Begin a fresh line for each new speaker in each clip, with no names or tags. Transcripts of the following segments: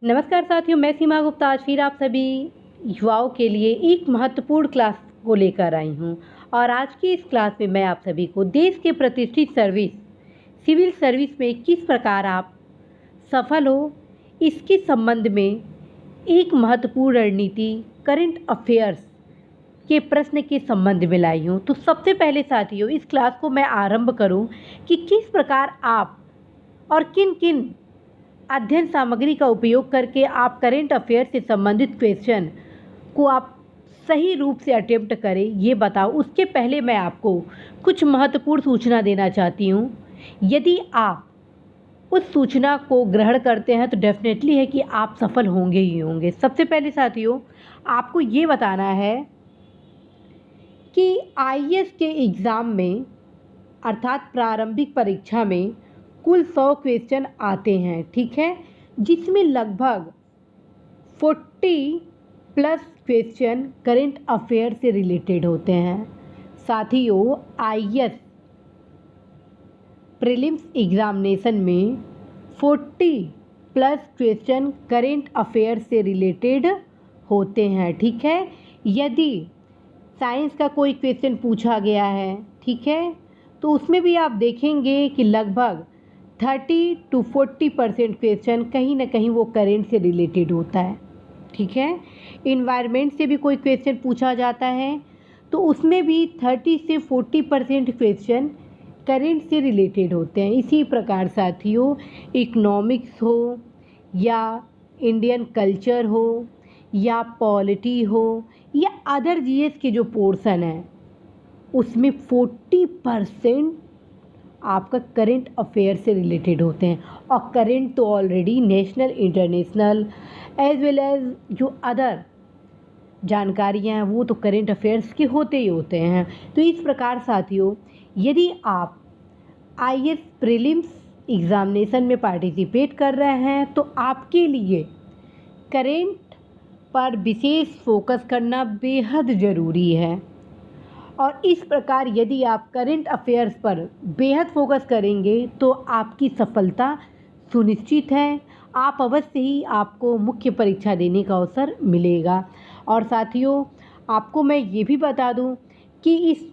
नमस्कार साथियों, मैं सीमा गुप्ता आज फिर आप सभी युवाओं के लिए एक महत्वपूर्ण क्लास को लेकर आई हूँ। और आज की इस क्लास में मैं आप सभी को देश के प्रतिष्ठित सर्विस सिविल सर्विस में किस प्रकार आप सफल हो, इसके संबंध में एक महत्वपूर्ण रणनीति करंट अफेयर्स के प्रश्न के संबंध में लाई हूँ। तो सबसे पहले साथियों, इस क्लास को मैं आरंभ करूँ कि किस प्रकार आप और किन किन अध्ययन सामग्री का उपयोग करके आप करंट अफेयर से संबंधित क्वेश्चन को आप सही रूप से अटेम्प्ट करें, ये बताओ। उसके पहले मैं आपको कुछ महत्वपूर्ण सूचना देना चाहती हूँ। यदि आप उस सूचना को ग्रहण करते हैं तो डेफिनेटली है कि आप सफल होंगे ही होंगे। सबसे पहले साथियों, आपको ये बताना है कि आईएएस के एग्ज़ाम में अर्थात प्रारंभिक परीक्षा में कुल 100 क्वेश्चन आते हैं, ठीक है, जिसमें लगभग 40 प्लस क्वेश्चन करंट अफेयर से रिलेटेड होते हैं। साथियों, आईएएस प्रीलिम्स एग्जामिनेशन में 40 प्लस क्वेश्चन करंट अफेयर से रिलेटेड होते हैं, ठीक है। यदि साइंस का कोई क्वेश्चन पूछा गया है, ठीक है, तो उसमें भी आप देखेंगे कि लगभग 30 to 40% क्वेश्चन कहीं ना कहीं वो करेंट से रिलेटेड होता है, ठीक है। इन्वायरमेंट से भी कोई क्वेश्चन पूछा जाता है तो उसमें भी 30 से 40% क्वेश्चन करेंट से रिलेटेड होते हैं। इसी प्रकार साथियों, इकोनॉमिक्स हो या इंडियन कल्चर हो या पॉलिटी हो या अदर जीएस के जो पोर्शन है उसमें 40% आपका करंट अफेयर से रिलेटेड होते हैं। और करंट तो already national, international as well as जो अदर जानकारियाँ हैं वो तो करंट अफेयर्स के होते ही होते हैं। तो इस प्रकार साथियों, यदि आप आईएएस प्रीलिम्स एग्ज़ामिनेशन में पार्टिसिपेट कर रहे हैं तो आपके लिए करंट पर विशेष फोकस करना बेहद ज़रूरी है। और इस प्रकार यदि आप करंट अफेयर्स पर बेहद फोकस करेंगे तो आपकी सफलता सुनिश्चित है। आप अवश्य ही आपको मुख्य परीक्षा देने का अवसर मिलेगा। और साथियों, आपको मैं ये भी बता दूं कि इस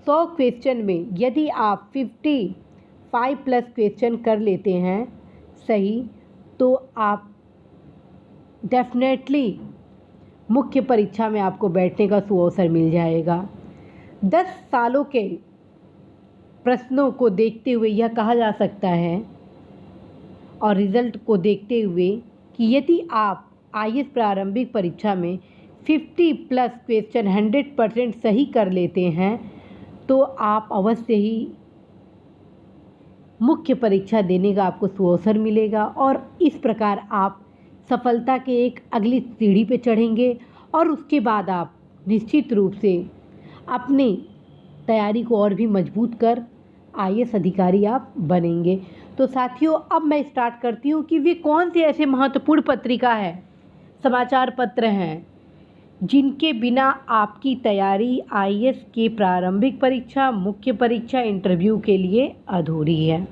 100 क्वेश्चन में यदि आप 55 प्लस क्वेश्चन कर लेते हैं सही, तो आप डेफिनेटली मुख्य परीक्षा में आपको बैठने का सुअवसर मिल जाएगा। 10 सालों के प्रश्नों को देखते हुए यह कहा जा सकता है और रिजल्ट को देखते हुए कि यदि आप आईएएस प्रारंभिक परीक्षा में 50 प्लस क्वेश्चन 100% सही कर लेते हैं तो आप अवश्य ही मुख्य परीक्षा देने का आपको सुअवसर मिलेगा। और इस प्रकार आप सफलता के एक अगली सीढ़ी पे चढ़ेंगे और उसके बाद आप निश्चित रूप से अपनी तैयारी को और भी मजबूत कर आईएएस अधिकारी आप बनेंगे। तो साथियों, अब मैं स्टार्ट करती हूँ कि वे कौन से ऐसे महत्वपूर्ण पत्रिका है, समाचार पत्र हैं जिनके बिना आपकी तैयारी आईएएस के प्रारंभिक परीक्षा, मुख्य परीक्षा, इंटरव्यू के लिए अधूरी है।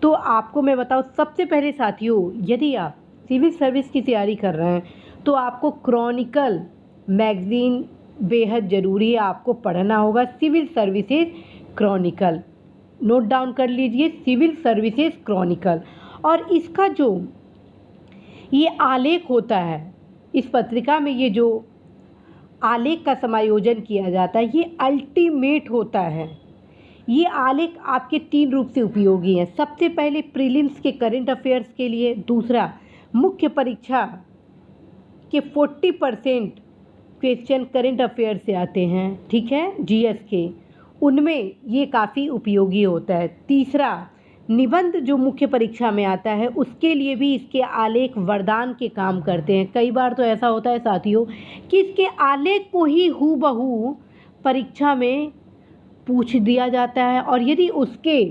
तो आपको मैं बताऊँ, सबसे पहले साथियों, यदि आप सिविल सर्विस की तैयारी कर रहे हैं तो आपको क्रॉनिकल मैगज़ीन बेहद ज़रूरी है, आपको पढ़ना होगा। Civil services chronicle, note down कर लीजिए, सिविल सर्विसेज क्रॉनिकल। और इसका जो ये आलेख होता है, इस पत्रिका में ये जो आलेख का समायोजन किया जाता है ये अल्टीमेट होता है। ये आलेख आपके 3 रूप से उपयोगी है। सबसे पहले प्रीलिम्स के करंट अफेयर्स के लिए, दूसरा मुख्य परीक्षा के 40% क्वेश्चन करंट अफेयर से आते हैं, ठीक है, जीएस के, उनमें ये काफ़ी उपयोगी होता है। तीसरा, निबंध जो मुख्य परीक्षा में आता है उसके लिए भी इसके आलेख वरदान के काम करते हैं। कई बार तो ऐसा होता है साथियों कि इसके आलेख को ही हूबहू परीक्षा में पूछ दिया जाता है और यदि उसके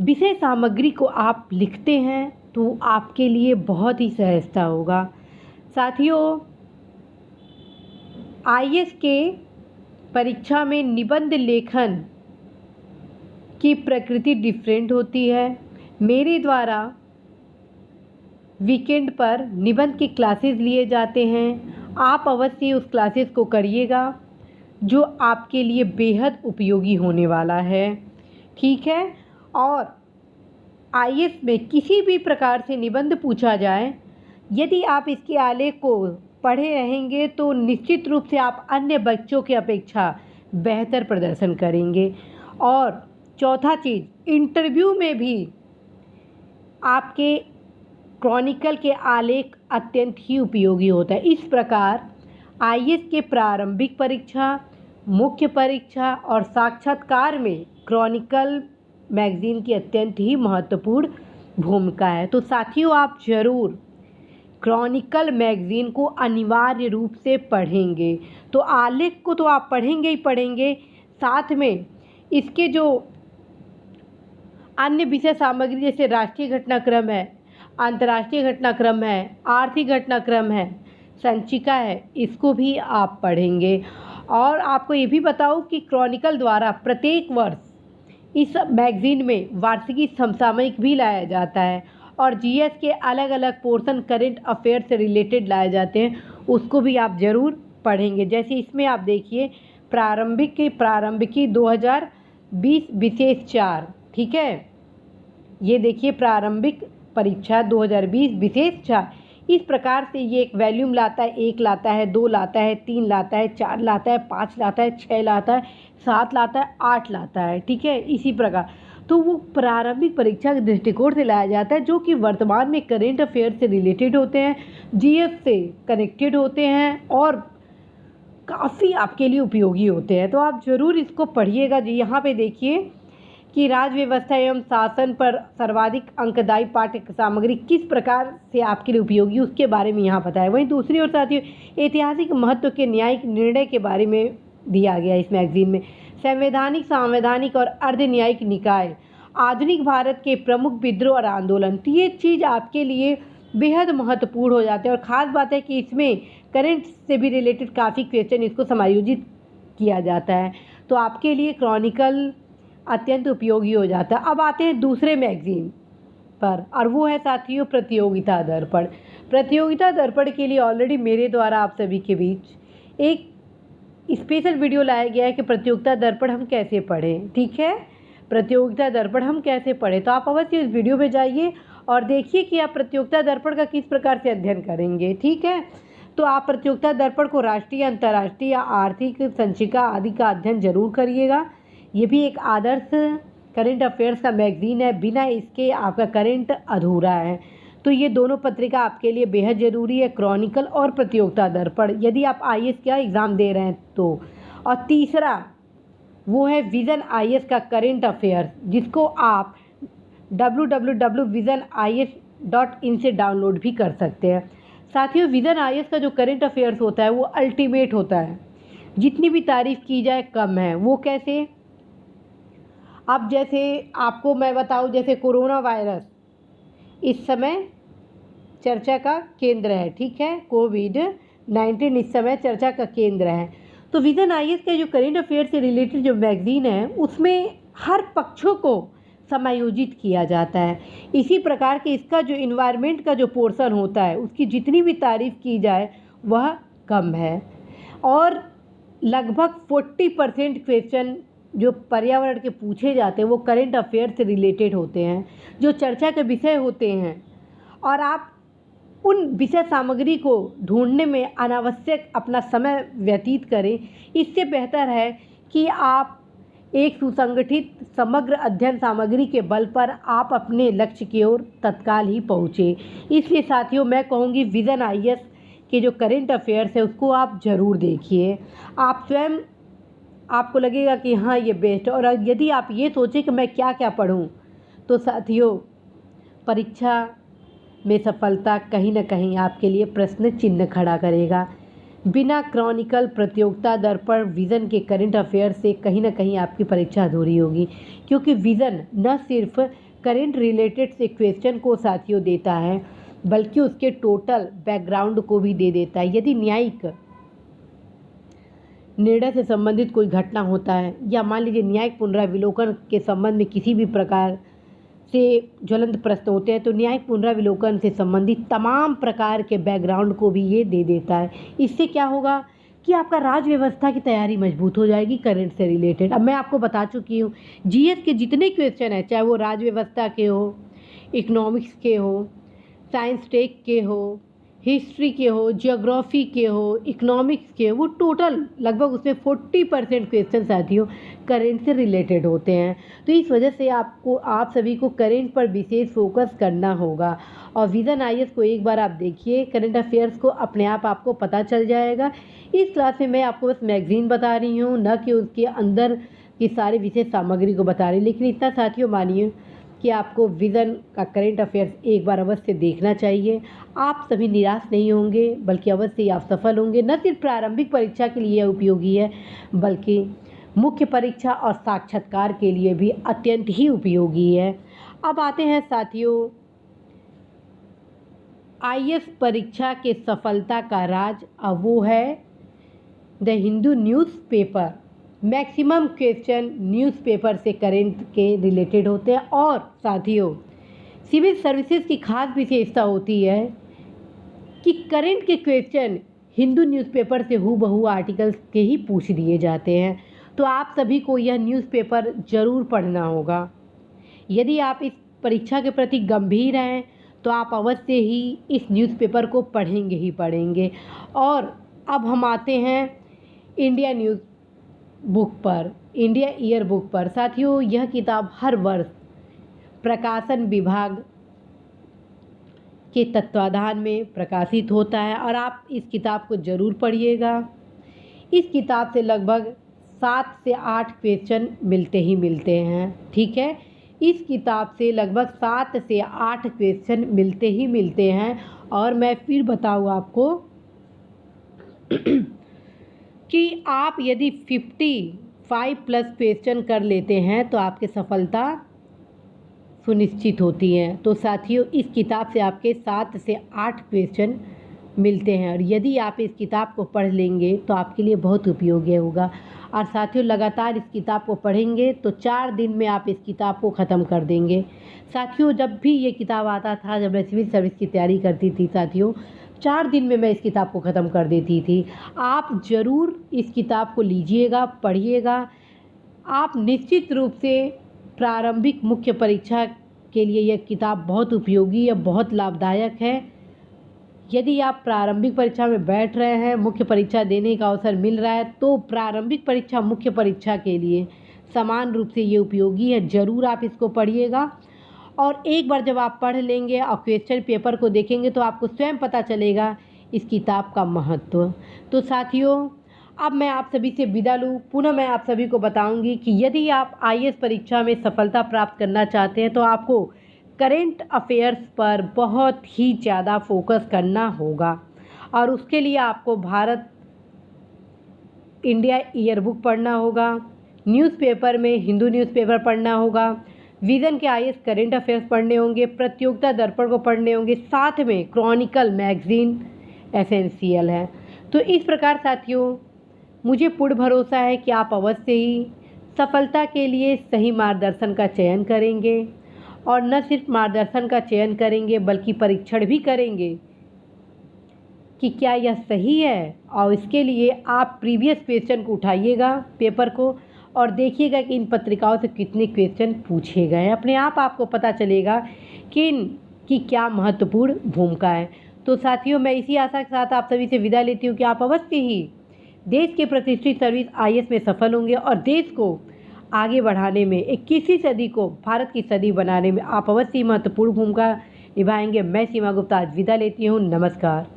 विषय सामग्री को आप लिखते हैं तो आपके लिए बहुत ही सहजता होगा। साथियों, आईएएस के परीक्षा में निबंध लेखन की प्रकृति डिफरेंट होती है। मेरे द्वारा वीकेंड पर निबंध की क्लासेस लिए जाते हैं। आप अवश्य उस क्लासेस को करिएगा जो आपके लिए बेहद उपयोगी होने वाला है, ठीक है। और आईएएस में किसी भी प्रकार से निबंध पूछा जाए, यदि आप इसके आलेख को पढ़े रहेंगे तो निश्चित रूप से आप अन्य बच्चों की अपेक्षा बेहतर प्रदर्शन करेंगे। और चौथा चीज़, इंटरव्यू में भी आपके क्रॉनिकल के आलेख अत्यंत ही उपयोगी होता है। इस प्रकार आईएएस के प्रारंभिक परीक्षा, मुख्य परीक्षा और साक्षात्कार में क्रॉनिकल मैगज़ीन की अत्यंत ही महत्वपूर्ण भूमिका है। तो साथियों, आप ज़रूर क्रॉनिकल मैगज़ीन को अनिवार्य रूप से पढ़ेंगे। तो आलेख को तो आप पढ़ेंगे ही पढ़ेंगे, साथ में इसके जो अन्य विषय सामग्री जैसे राष्ट्रीय घटनाक्रम है, अंतर्राष्ट्रीय घटनाक्रम है, आर्थिक घटनाक्रम है, संचिका है, इसको भी आप पढ़ेंगे। और आपको ये भी बताऊं कि क्रॉनिकल द्वारा प्रत्येक वर्ष इस मैगज़ीन में वार्षिकी समसामयिक भी लाया जाता है और जीएस के अलग अलग पोर्शन करंट अफेयर से रिलेटेड लाए जाते हैं, उसको भी आप ज़रूर पढ़ेंगे। जैसे इसमें आप देखिए प्रारंभिकी 2020 विशेष 4, ठीक है। ये देखिए प्रारंभिक परीक्षा 2020 विशेष 4। इस प्रकार से ये एक वॉल्यूम लाता है, 1 लाता है, 2 लाता है, 3 लाता है, 4 लाता है, 5 लाता है, 6 लाता है, 7 लाता है, 8 लाता है, ठीक है। इसी प्रकार तो वो प्रारंभिक परीक्षा के दृष्टिकोण से लाया जाता है जो कि वर्तमान में करेंट अफेयर से रिलेटेड होते हैं, जीएस से कनेक्टेड होते हैं और काफ़ी आपके लिए उपयोगी होते हैं। तो आप ज़रूर इसको पढ़िएगा जी। यहाँ पे देखिए कि राज्य व्यवस्था एवं शासन पर सर्वाधिक अंकदायी पाठ्य सामग्री किस प्रकार से आपके लिए उपयोगी, उसके बारे में यहाँ बताया। वहीं दूसरी ओर साथियों, ऐतिहासिक महत्व के न्यायिक निर्णय के बारे में दिया गया इस मैगजीन में। संवैधानिक, सांवैधानिक और अर्ध न्यायिक निकाय, आधुनिक भारत के प्रमुख विद्रोह और आंदोलन, तो ये चीज़ आपके लिए बेहद महत्वपूर्ण हो जाते हैं। और ख़ास बात है कि इसमें करंट से भी रिलेटेड काफ़ी क्वेश्चन इसको समायोजित किया जाता है, तो आपके लिए क्रॉनिकल अत्यंत उपयोगी हो जाता है। अब आते हैं दूसरे मैगज़ीन पर, और वो है साथियों प्रतियोगिता दर्पण। प्रतियोगिता दर्पण के लिए ऑलरेडी मेरे द्वारा आप सभी के बीच एक स्पेशल वीडियो लाया गया है कि प्रतियोगिता दर्पण हम कैसे पढ़ें, ठीक है। प्रतियोगिता दर्पण हम कैसे पढ़ें, तो आप अवश्य इस वीडियो में जाइए और देखिए कि आप प्रतियोगिता दर्पण का किस प्रकार से अध्ययन करेंगे, ठीक है। तो आप प्रतियोगिता दर्पण को राष्ट्रीय, अंतर्राष्ट्रीय या आर्थिक, संचिका आदि का अध्ययन जरूर करिएगा। ये भी एक आदर्श करंट अफेयर्स का मैगज़ीन है, बिना इसके आपका करंट अधूरा है। तो ये दोनों पत्रिका आपके लिए बेहद ज़रूरी है, क्रॉनिकल और प्रतियोगिता दर्पण, यदि आप आईएएस का एग्ज़ाम दे रहे हैं तो। और तीसरा वो है विज़न आईएएस का करंट अफेयर्स, जिसको आप www.visionis.in से डाउनलोड भी कर सकते हैं। साथियों, विज़न आईएएस का जो करंट अफेयर्स होता है वो अल्टीमेट होता है, जितनी भी तारीफ़ की जाए कम है। वो कैसे? अब जैसे आपको मैं बताऊं, जैसे कोरोना वायरस इस समय चर्चा का केंद्र है, ठीक है। कोविड-19 इस समय चर्चा का केंद्र है। तो विज़न आईएएस के जो करंट अफेयर से रिलेटेड जो मैगज़ीन है उसमें हर पक्षों को समायोजित किया जाता है। इसी प्रकार के इसका जो इन्वायरमेंट का जो पोर्शन होता है उसकी जितनी भी तारीफ़ की जाए वह कम है। और लगभग 40% क्वेश्चन जो पर्यावरण के पूछे जाते हैं वो करंट अफेयर से रिलेटेड होते हैं, जो चर्चा के विषय होते हैं। और आप उन विषय सामग्री को ढूंढने में अनावश्यक अपना समय व्यतीत करें, इससे बेहतर है कि आप एक सुसंगठित समग्र अध्ययन सामग्री के बल पर आप अपने लक्ष्य की ओर तत्काल ही पहुँचे। इसलिए साथियों, मैं कहूँगी विज़न आईएएस के जो करंट अफेयर्स है उसको आप ज़रूर देखिए। आप स्वयं, आपको लगेगा कि हाँ ये बेस्ट है। और यदि आप ये सोचें कि मैं क्या क्या पढूं, तो साथियों परीक्षा में सफलता कहीं ना कहीं आपके लिए प्रश्न चिन्ह खड़ा करेगा। बिना क्रॉनिकल, प्रतियोगिता दर्पण, विज़न के करंट अफेयर से कहीं ना कहीं आपकी परीक्षा अधूरी होगी, क्योंकि विज़न न सिर्फ करंट रिलेटेड से क्वेश्चन को साथियों देता है बल्कि उसके टोटल बैकग्राउंड को भी दे देता है। यदि न्यायिक निर्णय से संबंधित कोई घटना होता है या मान लीजिए न्यायिक पुनरावलोकन के संबंध में किसी भी प्रकार से ज्वलंत प्रश्न होते हैं तो न्यायिक पुनरावलोकन से संबंधित तमाम प्रकार के बैकग्राउंड को भी ये दे देता है। इससे क्या होगा कि आपका राज्य व्यवस्था की तैयारी मजबूत हो जाएगी करंट से रिलेटेड। अब मैं आपको बता चुकी हूँ जीएस के जितने क्वेश्चन हैं, चाहे वो राज्य व्यवस्था के हो, इकोनॉमिक्स के हो, साइंस टेक के हो, हिस्ट्री के हो, ज्योग्राफी के हो, इकोनॉमिक्स के, वो टोटल लगभग उसमें 40% क्वेश्चन साथियों करंट से रिलेटेड होते हैं। तो इस वजह से आप सभी को करंट पर विशेष फोकस करना होगा। और विजन आईएएस को एक बार आप देखिए, करंट अफेयर्स को अपने आप आपको पता चल जाएगा। इस क्लास में मैं आपको बस मैगजीन बता रही हूँ, न कि उसके अंदर की सारी विशेष सामग्री को बता रही, लेकिन इतना साथियों मानिए कि आपको विज़न का करंट अफेयर्स एक बार अवश्य देखना चाहिए। आप सभी निराश नहीं होंगे, बल्कि अवश्य ही आप सफल होंगे। न सिर्फ प्रारंभिक परीक्षा के लिए उपयोगी है, बल्कि मुख्य परीक्षा और साक्षात्कार के लिए भी अत्यंत ही उपयोगी है। अब आते हैं साथियों आईएएस परीक्षा के सफलता का राज, अब वो है the Hindu newspaper. Maximum question newspaper से करंट के रिलेटेड होते हैं। और साथियों सिविल सर्विसेज की खास विशेषता होती है कि करंट के क्वेश्चन हिंदू न्यूज़पेपर से हूबहू आर्टिकल्स के ही पूछ दिए जाते हैं। तो आप सभी को यह न्यूज़पेपर ज़रूर पढ़ना होगा। यदि आप इस परीक्षा के प्रति गंभीर हैं तो आप अवश्य ही इस न्यूज़पेपर को पढ़ेंगे ही पढ़ेंगे। और अब हम आते हैं इंडिया न्यूज़ बुक पर, इंडिया ईयर बुक पर। साथियों यह किताब हर वर्ष प्रकाशन विभाग के तत्वाधान में प्रकाशित होता है और आप इस किताब को ज़रूर पढ़िएगा। इस किताब से लगभग 7 से 8 क्वेश्चन मिलते ही मिलते हैं। ठीक है, इस किताब से लगभग 7 से 8 क्वेश्चन मिलते ही मिलते हैं। और मैं फिर बताऊँ आपको कि आप यदि 55+ क्वेश्चन कर लेते हैं तो आपकी सफलता सुनिश्चित होती है। तो साथियों इस किताब से आपके 7 से 8 क्वेश्चन मिलते हैं और यदि आप इस किताब को पढ़ लेंगे तो आपके लिए बहुत उपयोगी होगा। और साथियों लगातार इस किताब को पढ़ेंगे तो 4 दिन में आप इस किताब को ख़त्म कर देंगे। साथियों जब भी ये किताब आता था, जब मैं सिविल सर्विस की तैयारी करती थी साथियों, 4 दिन में मैं इस किताब को ख़त्म कर देती थी। आप ज़रूर इस किताब को लीजिएगा, पढ़िएगा। आप निश्चित रूप से प्रारंभिक मुख्य परीक्षा के लिए यह किताब बहुत उपयोगी या बहुत लाभदायक है। यदि आप प्रारंभिक परीक्षा में बैठ रहे हैं, मुख्य परीक्षा देने का अवसर मिल रहा है, तो प्रारंभिक परीक्षा मुख्य परीक्षा के लिए समान रूप से ये उपयोगी है। ज़रूर आप इसको पढ़िएगा। और एक बार जब आप पढ़ लेंगे और क्वेश्चन पेपर को देखेंगे तो आपको स्वयं पता चलेगा इस किताब का महत्व। तो साथियों अब मैं आप सभी से विदा लूँ। पुनः मैं आप सभी को बताऊंगी कि यदि आप आईएएस परीक्षा में सफलता प्राप्त करना चाहते हैं तो आपको करंट अफेयर्स पर बहुत ही ज़्यादा फोकस करना होगा। और उसके लिए आपको भारत इंडिया ईयर बुक पढ़ना होगा, न्यूज़पेपर में हिंदू न्यूज़पेपर पढ़ना होगा, विज़न के आईएएस करंट अफेयर्स पढ़ने होंगे, प्रतियोगिता दर्पण को पढ़ने होंगे, साथ में क्रॉनिकल मैगजीन एसेंशियल है। तो इस प्रकार साथियों मुझे पूर्ण भरोसा है कि आप अवश्य ही सफलता के लिए सही मार्गदर्शन का चयन करेंगे। और न सिर्फ मार्गदर्शन का चयन करेंगे बल्कि परीक्षण भी करेंगे कि क्या यह सही है। और इसके लिए आप प्रीवियस क्वेश्चन को उठाइएगा पेपर को और देखिएगा कि इन पत्रिकाओं से कितने क्वेश्चन पूछे गए हैं। अपने आप आपको पता चलेगा कि इनकी क्या महत्वपूर्ण भूमिका है। तो साथियों मैं इसी आशा के साथ आप सभी से विदा लेती हूँ कि आप अवश्य ही देश के प्रतिष्ठित सर्विस आईएएस में सफल होंगे और देश को आगे बढ़ाने में 21वीं सदी को भारत की सदी बनाने में आप अवश्य महत्वपूर्ण भूमिका निभाएंगे। मैं सीमा गुप्ता आज विदा लेती हूँ। नमस्कार।